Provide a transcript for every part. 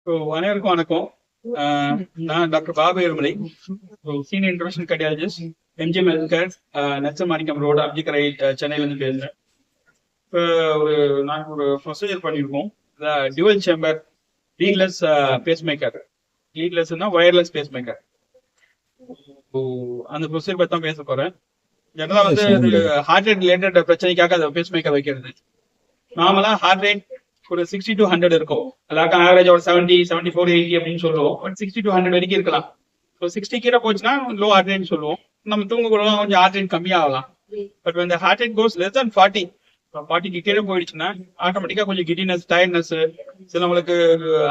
அனைவருக்கும் வணக்கம். நான் doctor Babu Ezhumalai, senior international cardiologist, MGM healthcare, Nelson Manickam road, Aminjikarai, சென்னையிலேருந்து பேசுகிறேன். இப்போ நாங்கள் ஒரு ப்ரொசீஜர் பண்ணியிருக்கோம். Dual chamber leadless pacemaker. லீட்லெஸ்னா ஒயர்லெஸ் பேஸ் மேக்கர். அந்த ப்ரொசீஜர் பற்றி தான் பேச போகிறேன். ஜெனரலாக வந்து அது ஹார்ட் ரேட் ரிலேட்டட் பிரச்சனைக்காக அந்த பேஸ் மேக்கர் வைக்கிறது. நார்மலாக ஹார்ட் ரேட் ஒரு 60 to 100 இருக்கும். எல்லாருக்கும் ஆவரேஜ் ஒரு 70, 74, 80 அப்படின்னு சொல்லுவோம். பட் 60 to 100 வரைக்கும் இருக்கலாம். ஸோ 60 கீழே போச்சுன்னா லோ ஹார்ட் ரேட் சொல்லுவோம். நம்ம தூங்கக்கூட கொஞ்சம் ஹார்ட் ரேட் கம்மியாகலாம். பட் இந்த ஹார்ட் ரேட் கோஸ் லெஸ் than 40, 40 கீழே போயிடுச்சுன்னா ஆட்டோமேட்டிக்கா கொஞ்சம் கிட்டினஸ், டயர்ட்னஸ், சிலவங்களுக்கு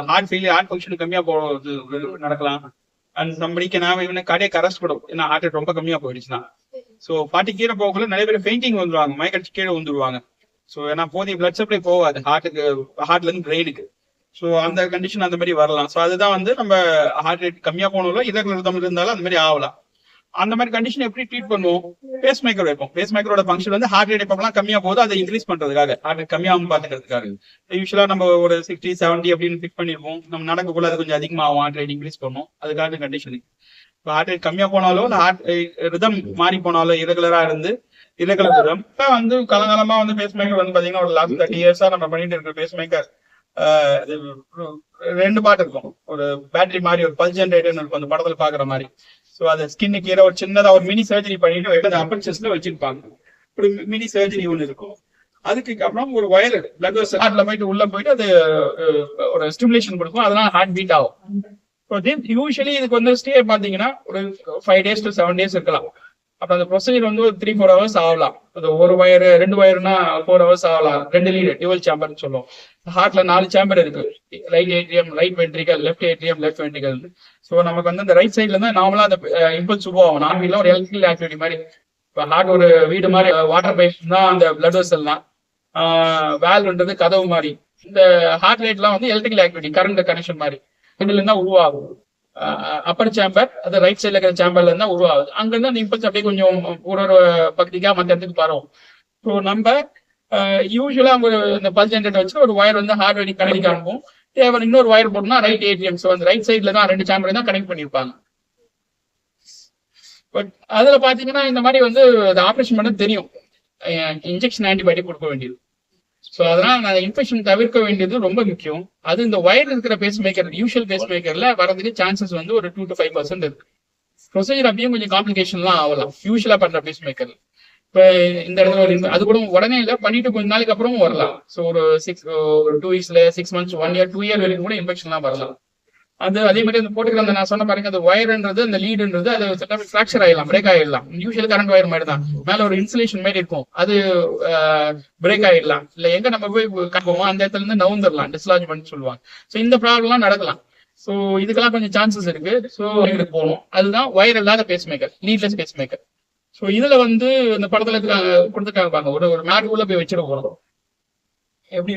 ஹார்ட் ஃபெயிலியர், ஹார்ட் ஃபங்க்ஷன் கம்மியா போகிறது நடக்கலாம். அண்ட் சம்படிக்கு நான் இவனை கார்டியாக் அரெஸ்ட் படும், ஏன்னா ஹார்ட் ரேட் ரொம்ப கம்மியா போயிடுச்சுன்னா. ஸோ 40 கீழே போகக்குள்ள நிறைய பேர் ஃபெயிண்டிங் வந்துருவாங்க, மயக்கடிச்சு கீழே வந்துருவாங்க. ஸோ ஏன்னா போதிய பிளட் சப்ளை போகாது ஹார்ட்ல இருந்து பிரெயினுக்கு. ஸோ அந்த கண்டிஷன் அந்த மாதிரி வரலாம். ஸோ அதுதான் வந்து நம்ம ஹார்ட் ரேட் கம்மியா போனாலும் இரகுலர் தமிழ் இருந்தாலும் அந்த மாதிரி ஆகலாம். அந்த மாதிரி கண்டிஷன் எப்படி ட்ரீட் பண்ணுவோம்? பேஸ் மேக்கர் வைப்போம். பேஸ் மேக்கரோட ஃபங்க்ஷன் வந்து ஹார்ட் ரேட் எப்பெல்லாம் கம்மியா போகுது அதை இன்க்ரீஸ் பண்றதுக்காக, ஹார்ட் ரேட் கம்மியாகும் பாத்துக்கிறதுக்காக. யூஸ்வலா நம்ம ஒரு 60, 70 அப்படின்னு ஃபிக்ஸ் பண்ணிருப்போம். நம்ம நடக்கக்குள்ள அது கொஞ்சம் அதிகமாகும், ஹார்ட் ரேட் இன்க்ரீஸ் பண்ணும். அதுக்காக கண்டிஷன். இப்போ ஹார்ட் ரேட் கம்மியா போனாலும் இல்லை ஹார்ட் ரிதம் மாறி போனாலும் இரகுலரா இருந்து ரிதம் வந்து காலகாலமா வந்து பேஸ் மேக்கர் வந்து பாத்தீங்கன்னா ஒரு லாஸ்ட் 30 years நம்ம பண்ணிட்டு இருக்கிற பேஸ் மேக்கர் 2 பார்ட் இருக்கும். ஒரு பேட்டரி மாதிரி, ஒரு பல்ஸ் ஜென்ரேட்டர் இருக்கும் அந்த படத்துல பாக்குற மாதிரி. ஸோ அதை ஸ்கின்னு கீழே ஒரு சின்னதா ஒரு மினி சர்ஜரி பண்ணிட்டு அப்பர் செஸ்ட்ல வச்சிருப்பாங்க. ஒரு மினி சர்ஜரி ஒன்று இருக்கும். அதுக்கு அப்புறம் ஒரு வயர் பிளட் வெசல் ஹார்ட்ல போயிட்டு உள்ள போயிட்டு அது ஒரு ஸ்டிமுலேஷன் கொடுக்கும், அதனால ஹார்ட் பீட் ஆகும். யூஸ்வலி இதுக்கு வந்து ஸ்டே பாத்தீங்கன்னா ஒரு 5 days to 7 days இருக்கலாம். அப்ப அந்த ப்ரொசீஜர் வந்து ஒரு 3-4 hours ஆகலாம். அது ஒரு வயர் 2 வயர்னா 4 hours ஆகலாம். 2 லீடு டியூவல் சேம்பர்னு சொல்லுவோம். ஹார்ட்ல 4 சேம்பர் இருக்கு. Right atrium, right ventricle, left atrium, left ventricle. So நமக்கு வந்து அந்த ரைட் சைட்ல இருந்தா நார்மலா அந்த இம்பல்ஸ் உருவாகும். நார்மலா ஒரு எலக்ட்ரிக்கல் ஆக்டிவிட்டி மாதிரி. இப்போ ஹார்ட் ஒரு வீடு மாதிரி, வாட்டர் பைப் தான் அந்த பிளட் வெசல் தான். வேல்வ்ன்றது கதவு மாதிரி. இந்த ஹார்ட் ரேட்லாம் வந்து எலக்ட்ரிக்கல் ஆக்டிவிட்டி, கரண்ட் கனெக்ஷன் மாதிரி இதுல இருந்தா உருவாகும். அப்பர் சேம்பர், அது ரைட் சைட்ல இருக்கிற சேம்பர்ல இருந்தா உருவாகுது. அங்க இருந்து அந்த இம்பல்ஸ் அப்படியே கொஞ்சம் ஒரு பகுதிக்கா மற்ற இடத்துக்கு வரும். ஸோ நம்ம யூஸ்வலா அவங்க இந்த பல்ஸ் ஜென்ரேட்டர் வச்சு ஒரு வயர் வந்து ஹார்ட் ரேட் கனெக்ட் ஆகும். தேவை இன்னொரு வயர் போட்டோம்னா ரைட் ஏடிஎம். ஸோ அந்த ரைட் சைட்ல தான் 2 சேம்பர் தான் கனெக்ட் பண்ணிருப்பாங்க. பட் அதுல பாத்தீங்கன்னா இந்த மாதிரி வந்து ஆப்ரேஷன் பண்ண தெரியும், இன்ஜெக்ஷன் ஆன்டிபயோட்டிக் கொடுக்க வேண்டியது. ஸோ அதனால நான் இன்ஃபெக்ஷன் தவிர்க்க வேண்டியது ரொம்ப முக்கியம். அது இந்த வயர் இருக்கிற பேஸ் மேக்கர், யூஷுவல் பேஸ் மேக்கர்ல வரதுக்கு சான்சஸ் வந்து ஒரு 2 to 5% இருக்கு. ப்ரொசீஜர் அப்படியே கொஞ்சம் காம்ப்ளிகேஷன்லாம் ஆகலாம் யூஸ்வலா பண்ற பேஸ் மேக்கர். இப்போ இந்த இடத்துல அது கூட உடனே இல்லை, பண்ணிட்டு கொஞ்ச நாளைக்கு அப்புறமும் வரலாம். ஸோ ஒரு 2 weeks, 6 months, 1 year, 2 year வரைக்கும் கூட இன்ஃபெக்ஷன்லாம் வரலாம். அது அதே மாதிரி அந்த போட்டுக்கிற அந்த நான் சொன்ன பாருங்க, அந்த ஒயர்ன்றது, அந்த லீடுன்றது அது ஃபிராக்சர் ஆயிடலாம், பிரேக் ஆயிடலாம். யூஸ்வல் கரண்ட் ஒயர் மாதிரி தான், மேல ஒரு இன்சுலேஷன் மாதிரி இருக்கும், அது பிரேக் ஆயிடலாம். இல்ல எங்க நம்ம போய் காப்போமோ அந்த இடத்துல இருந்து நவுந்துடலாம், டிஸ்லாஜ்மெண்ட் சொல்லுவாங்க. ஸோ இந்த ப்ராப்ளம்லாம் நடக்கலாம். ஸோ இதுக்கெல்லாம் கொஞ்சம் சான்சஸ் இருக்கு. ஸோ போகணும். அதுதான் ஒயர் இல்லாத pacemaker, leadless base maker. So இதுல வந்து இந்த படத்துல கொடுத்துருக்காங்க பாருங்க, ஒரு மேட் உள்ள போய் வச்சிட போறோம். எப்படி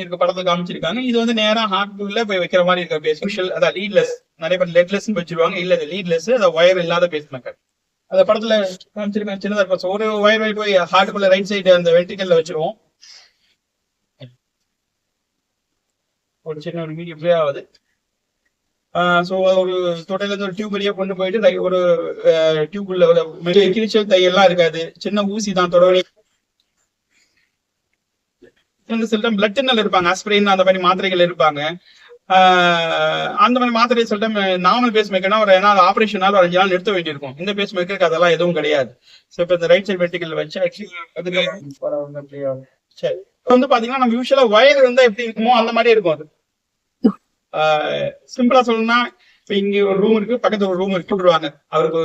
இருக்க படத்துல காமிச்சிருக்காங்க. இது வந்து நேரா ஹார்ட் உள்ள போய் வைக்கிற மாதிரி இருக்க பேஸ் யூஷுவல், அதான் லீட்லெஸ். நிறைய பேர் லெட்லெஸ் வச்சிருவாங்க, இல்ல லீட்லெஸ், அது ஒயர் இல்லாத பேஸ் மேக்கர். அந்த படத்துல காமிச்சிருக்காங்க, சின்னதா இருக்கும். ஒரு ஒயர் போய் ஹார்ட்டுக்குள்ள ரைட் சைடு அந்த வென்ட்ரிகல்ல வச்சிருவோம். ஒரு சின்ன ஒரு மீடியம் ப்ளே ஆகுது. ஸோ ஒரு தொடையில இருந்து ஒரு டியூப் வழியா கொண்டு போயிட்டு ஒரு டியூப் உள்ள ஒரு கிழிச்சல் தையெல்லாம் இருக்காது, சின்ன ஊசி தான் தொடர்பு. சில டைம் பிளட் தின்னல் இருப்பாங்க, ஆஸ்பிரின் அந்த மாதிரி மாத்திரைகள் இருப்பாங்க. அந்த மாதிரி மாத்திரை சில டைம் நார்மல் பேஸ் மேக்கர்னா ஒரு ஆபரேஷனால ஒரு 5 நாள் நிறுத்த வேண்டியிருக்கும். இந்த பேஸ் மேக்கருக்கு அதெல்லாம் எதுவும் கிடையாது. ஸோ இப்போ இந்த ரைட் சைட் வெர்டிகல் வச்சு அதுக்கு சரி வந்து பாத்தீங்கன்னா நம்ம யூஸ்வலா வயர் இருந்தா எப்படி இருக்குமோ அந்த மாதிரி இருக்கும். அது சிம்பிளா சொல்லணும்னா, இப்ப இங்க ஒரு ரூம் இருக்கு, பக்கத்துல ஒரு ரூம் இருக்கு விடுவாங்க. அவருக்கு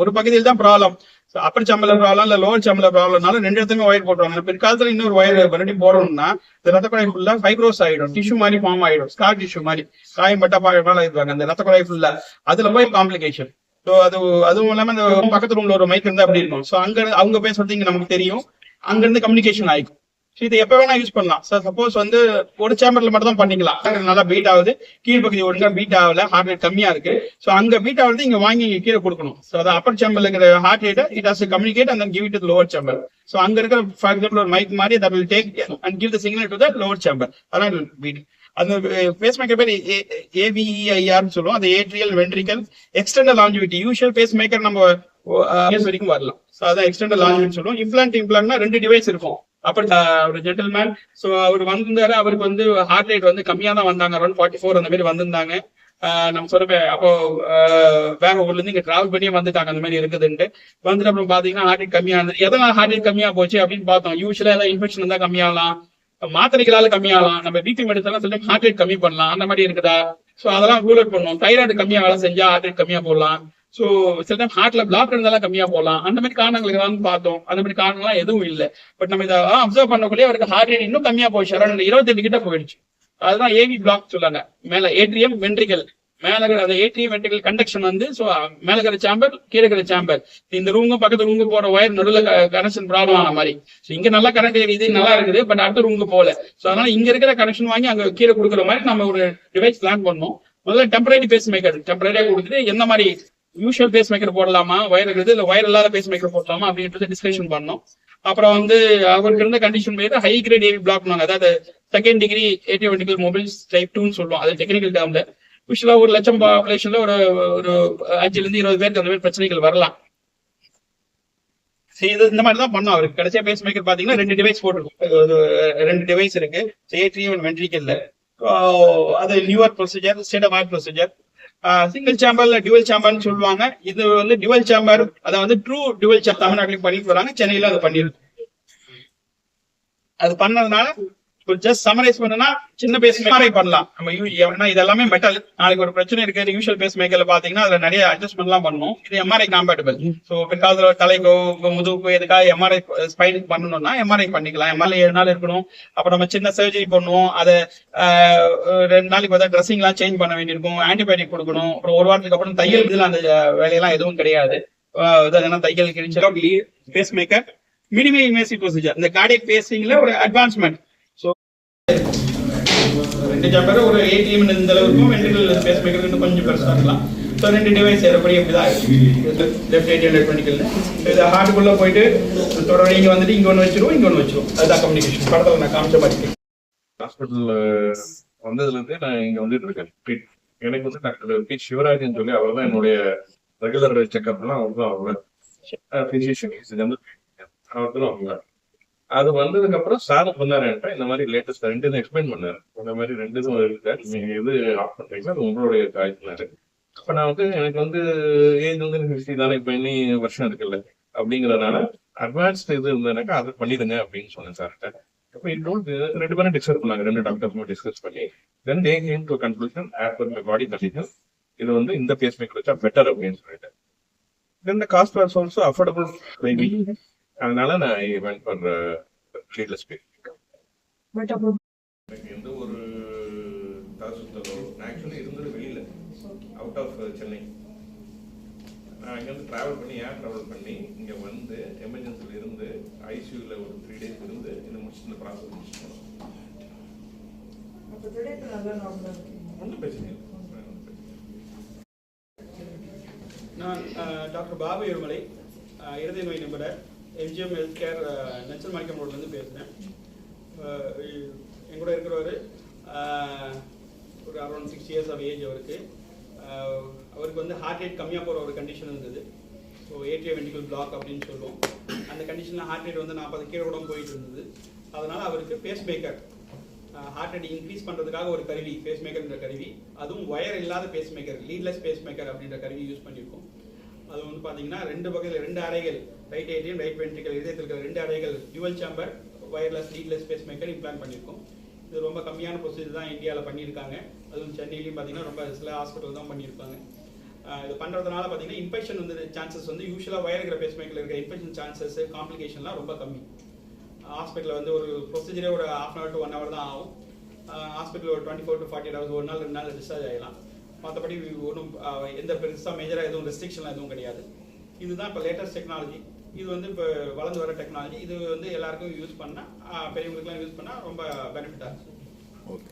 ஒரு பகுதியில் தான் ப்ராப்ளம், அப்பர் சேம்பர்ல ப்ராப்ளம் இல்ல லோவர் சேம்பர்ல ப்ராப்ளம்னால 2 இடத்துமே ஒயர் போட்டுருவாங்க. பிற்காலத்துல இன்னொரு ஒயர் மறுபடியும் போடணும்னா இந்த ரத்த குழாய் ஃபுல்லா ஃபைப்ரோஸ் ஆயிடும், டிஷ்யூ மாதிரி ஃபார்ம் ஆயிடும், ஸ்கார் டிஷ்யூ மாதிரி காயம் பட்டா பாயமால இருப்பாங்க அந்த ரத்த குழாய் ஃபுல்லா. அதுல போய் காம்ப்ளிகேஷன். ஸோ அதுவும் இல்லாம இந்த பக்கத்து ரூம்ல ஒரு மைக் இருந்தா அப்படி இருக்கும். ஸோ அங்க அவங்க பேசுறது இங்க நமக்கு தெரியும், அங்க இருந்து கம்யூனிகேஷன் ஆயிக்கும். இது எப்ப வேணா யூஸ் பண்ணலாம். சப்போஸ் வந்து ஒரு சேம்பர்ல மட்டும் தான் பண்ணிக்கலாம், நல்லா பீட் ஆகுது, கீழ்பகுதி ஒழுங்கா பீட் ஆகல, ஹார்ட் ரேட் கம்மியா இருக்கு. ஸோ அங்க பீட் ஆகுது, இங்க வாங்கி கீழே கொடுக்கணும். ஸோ அது அப்பர் சேம்பர்ல இருக்கிற heart rate it has to communicate and then give it to lower chamber. So அங்க இருக்கிற ஃபார் எக்ஸாம்பிள் ஒரு மைக் மாதிரி that will take and give the signal to the lower chamber. அதான் பீட். அந்த base maker பேர் AVEIR சொல்லுவோம். அது atrial ventricle extended longevity. Usual base maker நம்ம வரைக்கும் வரலாம். ஸோ அதான் எக்ஸ்டெண்டட் லாஞ்சிவிட்டி சொல்லுவோம். இம்ப்ளான்ட்னா 2 டிவைஸ் இருக்கும். அப்படி ஒரு ஜென்டில்மேன், ஸோ அவர் வந்திருந்தாரு. அவருக்கு வந்து ஹார்ட் ரேட் வந்து கம்மியா தான் வந்தாங்க, அரௌண்ட் 44 அந்த மாதிரி வந்திருந்தாங்க. நம்ம சொல்றேன் அப்போ வேற ஊர்ல இருந்து இங்க டிராவல் பண்ணியே வந்துட்டாங்க அந்த மாதிரி இருக்குதுன்ட்டு. வந்துட்டு அப்புறம் பாத்தீங்கன்னா ஹார்ட் ரேட் கம்மியா இருந்தது. எதனால ஹார்ட் ரேட் கம்மியா போச்சு அப்படின்னு பார்த்தோம். யூஸ்வலா ஏதாவது இன்ஃபெக்ஷன் இருந்தா கம்மியாகலாம், மாத்திரைகளால கம்மியாகலாம், நம்ம பிபி மெடிசன் சில ஹார்ட் ரேட் கம்மி பண்ணலாம், அந்த மாதிரி இருக்குதா. ஸோ அதெல்லாம் ரூல் அவுட் பண்ணுவோம். தைராய்டு கம்மியா வேலை செஞ்சா ஹார்ட் ரேட் கம்மியா போடலாம். ஸோ சில டைம் ஹார்ட்ல பிளாக் இருந்தாலும் கம்மியா போடலாம். அந்த மாதிரி காரணங்களுக்கு தான் பார்த்தோம். அந்த மாதிரி காரணங்கள்லாம் எதுவும் இல்லை. பட் நம்ம இதை அப்சர்வ் பண்ணக்குள்ளே அவருக்கு ஹார்ட் ரேட் இன்னும் கம்மியா போச்சு, அரௌண்ட் 28 கிட்ட போயிடுச்சு. அதுதான் ஏவி பிளாக் சொல்லுவாங்க. மேல ஏட்ரியம் வென்ட்ரிக்கல், மேல அந்த ஏட்ரியம் வென்ட்ரிக்கல் கண்டக்ஷன் வந்து மேல இருக்கிற சாம்பர், கீழே இருக்கிற சாம்பர், இந்த ரூமும் பக்கத்து ரூமுக்கு போற ஒயர் நடுவில் கனெக்ஷன் ப்ராப்ளம் ஆன மாதிரி. இங்க நல்லா கனெக்ட் இது நல்லா இருக்குது, பட் அடுத்த ரூமுக்கு போல. ஸோ அதனால இங்க இருக்கிற கனெக்ஷன் வாங்கி அங்க கீழே கொடுக்குற மாதிரி நம்ம ஒரு டிவைஸ் பிளான் பண்ணோம். முதல்ல டெம்பரரி பேஸ் மேக்கர் டெம்பரரியா கொடுத்துட்டு எந்த மாதிரி யூஷுவல் பேஸ் மேக்கர் போடலாமா, ஒயர் இருக்குது இல்ல ஒயர் இல்லாத பேஸ் மேக்கர் போடலாமா அப்படின்றது டிஸ்கஷன் பண்ணோம். அப்புறம் வந்து அவருக்கு இருந்த கண்டிஷன் பேர் ஹை கிரேட் ஏவி பிளாக், அதாவது second degree atrial ventricle mobiles type 2 சொல்லுவோம். அது டெக்னிக்கல் டேர்ம்ல. யூஸ்வலா 1 லட்சம் பாப்புலேஷன்ல ஒரு 5 இருந்து 20 பேருக்கு அந்த மாதிரி பிரச்சனைகள் வரலாம். இது இந்த மாதிரி தான் பண்ணோம். அவருக்கு கடைசியா பேஸ் மேக்கர் பாத்தீங்கன்னா 2 டிவைஸ் போட்டிருக்கும். 2 டிவைஸ் இருக்கு ஏட்ரியல் வென்ட்ரிக்கல்ல. அது newer procedure, state of art procedure. Single சேம்பர்ல டியூவல் சேம்பர்னு சொல்லுவாங்க. இது வந்து டியூவல் சேம்பர், அதாவது ட்ரூ டியூவல் சேம்பர் தமிழ்நாட்டிலும் பண்ணிட்டு வராங்க, சென்னையில அது பண்ணிருக்கு. அது பண்ணதுனால ஜஸ்ட் சமரைஸ் பண்ணா சின்ன பேஸ் மேக்கர் பண்ணலாம் நம்ம. ஏன்னா இது எல்லாமே மெட்டல். நாளைக்கு ஒரு பிரச்சனை இருக்கு யூஷுவல் பேஸ் மேக்கர்ல பாத்தீங்கன்னா அதுல நிறைய அட்ஜஸ்ட்மெண்ட் எல்லாம் பண்ணணும். இது எம்ஆர்ஐ காம்பேட்டபிள். ஸோ பிற்காலத்துல தலைக்கோ முதுகுக்கோ எதுக்காக எம்ஆர்ஐ ஸ்பைனுக்கு பண்ணணும்னா எம்ஆர்ஐ பண்ணிக்கலாம். எம்ஆர்ஐ 7 நாள் இருக்கணும். அப்புறம் நம்ம சின்ன சர்ஜரி பண்ணுவோம். அதை 2 நாளைக்கு பார்த்தா ட்ரெஸ்ஸிங் எல்லாம் சேஞ்ச் பண்ண வேண்டியிருக்கும், ஆன்டிபயோட்டிக் கொடுக்கணும். அப்புறம் 1 வாரத்துக்கு அப்புறம் தையல் இதுல அந்த வேலையெல்லாம் எதுவும் கிடையாது. தையல் கிழிச்சு base maker minimum invasive procedure. இந்த கார்டியக் பேசிங்ல ஒரு அட்வான்ஸ்மெண்ட். ஸோ 2 சேம்பர் ஒரு ஏடிஎம் இந்த அளவுக்கும் வென்ட்ரிக்கல் பேஸ் மேக்கர் இன்னும் கொஞ்சம் பெருசா இருக்கலாம். ஸோ 2 டிவைஸ் எப்படி எப்படிதான் இருக்கு. லெஃப்ட் ஏட்ரியல் வென்ட்ரிக்கல் இது ஹார்ட்டுக்குள்ள போயிட்டு தொடர இங்க வந்துட்டு இங்க ஒன்று வச்சிருவோம், இங்க ஒன்று வச்சிருவோம். அதுதான் கம்யூனிகேஷன். படத்துல நான் காமிச்ச மாதிரி. ஹாஸ்பிட்டல் வந்ததுல இருந்தே நான் இங்க வந்துட்டு இருக்கேன். எனக்கு வந்து டாக்டர் பி சிவராஜன் சொல்லி அவர் தான் என்னுடைய ரெகுலர் செக்அப்லாம் அவர் தான். அவங்க பிசிஷியன் அவர் தான். அவங்க அது வந்ததுக்கு அப்புறம் சார் பண்ணாரு இந்த மாதிரி லேட்டஸ்ட் 2 எக்ஸ்பிளைன் பண்ணாரு. இந்த மாதிரி 2 இருக்கு, நீங்க எது ஆஃப் பண்றீங்களா அது உங்களுடைய காய்ச்சினாரு. அப்ப நான் வந்து எனக்கு வந்து ஏஜ் வந்து 60 தானே, இப்ப இனி வருஷம் இருக்குல்ல அப்படிங்கறதுனால அட்வான்ஸ்ட் இது இருந்ததுனாக்கா அதை பண்ணிடுங்க அப்படின்னு சொன்னேன் சார்கிட்ட. அப்ப இன்னொன்று 2 பேரும் டிஸ்கஸ் பண்ணாங்க, 2 டாக்டர்ஸும் டிஸ்கஸ் பண்ணி then they came to conclusion as per my body condition இது வந்து இந்த பேஸ் மேக்கர் வச்சா பெட்டர் அப்படின்னு சொல்லிட்டு. Then the cost was also affordable baby. அதனால நான் வென்ட் ஃபார் லீட்லெஸ் பேஸ். எந்த ஒரு தரசுத்தலோ நான் ஆக்சுவலி இருந்தது வெளியில அவுட் ஆஃப் சென்னை. நான் இங்கேருந்து ட்ராவல் பண்ணி ட்ராவல் பண்ணி இங்கே வந்து எமர்ஜென்சியில் இருந்து ஐசியூவில் ஒரு 3 days இருந்து இந்த முடிச்சு இந்த ப்ராசஸ் முடிச்சு ஒன்றும் பிரச்சனை இல்லை. நான் டாக்டர் பாபு இருமலை, இருதய நோய் நிபுணர், எம்ஜிஎம் ஹெல்த் கேர் நெச்சல் மாணிக்கம் ரோட்லேருந்து பேசுகிறேன். என் கூட இருக்கிறவர் ஒரு அரௌண்ட் 6 years ஆஃப் ஏஜ். அவருக்கு வந்து ஹார்ட் ரேட் கம்மியாக போகிற ஒரு கண்டிஷன் இருந்தது. ஸோ ஏட்ரியல் வென்ட்ரிக்கல் பிளாக் அப்படின்னு சொல்லுவோம். அந்த கண்டிஷனில் ஹார்ட் ரேட் வந்து 40 கீழே கூட போயிட்டு இருந்தது. அதனால் அவருக்கு pacemaker heart rate increase பண்ணுறதுக்காக ஒரு கருவி, பேஸ் மேக்கர்ன்ற கருவி, அதுவும் ஒயர் இல்லாத pacemaker, leadless pacemaker அப்படின்ற கருவி யூஸ் பண்ணியிருக்கோம். அது வந்து பார்த்தீங்கன்னா 2 வகையில் 2 அறைகள், ரைட் ஏட்ரியம் ரைட் வென்ட்ரிக்கல் இதயத்தில் இருக்கிற 2 அறைகள் dual chamber wireless leadless base maker implant பண்ணியிருக்கோம். இது ரொம்ப கம்மியான ப்ரொசீஜர் தான் இந்தியாவில் பண்ணியிருக்காங்க. அதுவும் சென்னையிலையும் பார்த்தீங்கன்னா ரொம்ப சில ஹாஸ்பிட்டல் தான் பண்ணியிருக்காங்க. இது பண்ணுறதுனால பார்த்தீங்கன்னா இன்ஃபெக்ஷன் வந்து சான்சஸ் வந்து யூஸ்வலாக ஒயர் இருக்கிற பேஸ் மேக்கரில் இருக்கிற இன்ஃபெக்ஷன் சான்சஸ் காம்ப்ளிகேஷன்லாம் ரொம்ப கம்மி. ஹாஸ்பிட்டலில் வந்து ஒரு ப்ரொசீஜரே ஒரு 1/2 hour to 1 hour தான் ஆகும். ஹாஸ்பிட்டல் ஒரு 24 to 48 hours, 1 நாள் 2 நாள் டிஸ்சார்ஜ் ஆகிடலாம். மற்றபடி ஒன்றும் எந்த பெருசாக மேஜராக எதுவும் ரெஸ்ட்ரிக்ஷன்லாம் எதுவும் கிடையாது. இதுதான் இப்போ லேட்டஸ்ட் டெக்னாலஜி. இது வந்து இப்போ வளர்ந்து வர டெக்னாலஜி. இது வந்து எல்லாருக்கும் யூஸ் பண்ணால், பெரியவங்களுக்குலாம் யூஸ் பண்ணால் ரொம்ப பெனிஃபிட்டாக இருக்கும். ஓகே.